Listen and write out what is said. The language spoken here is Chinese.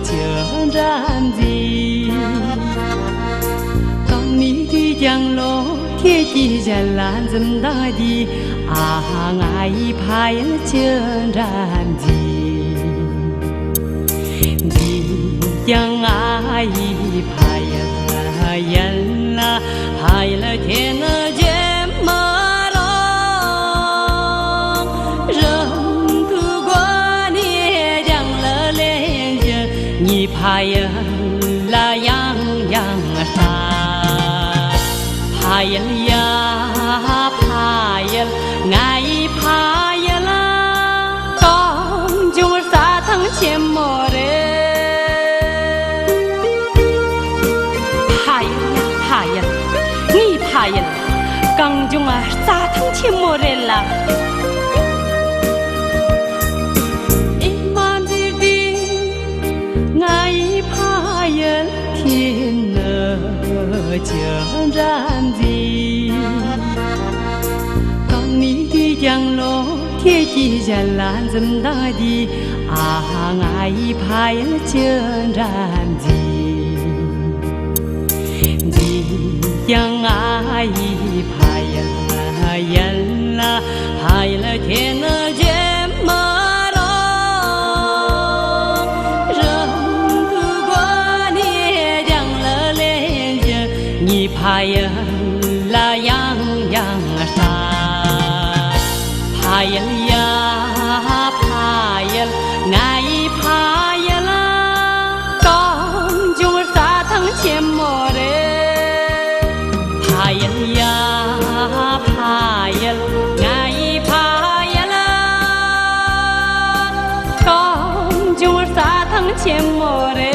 江然地，当你的降落，天地间蓝这么大地，爱怕人江然地，你将爱怕人啦，怕了天了见么？你怕呀啦样样啥，怕呀呀怕呀，爱怕呀啦，刚就啥疼切么嘞？怕呀怕呀，你怕呀，刚就啥疼切么嘞啦？天了江然地，当你的降落，天地间蓝这么大地，爱怕人江然地，你将爱怕人啦，怕了天了见么？你怕呀啦样样啥，怕呀呀怕呀，爱怕呀啦，刚就啥疼切么嘞？怕呀呀怕呀，爱怕呀啦，刚就啥疼切么嘞？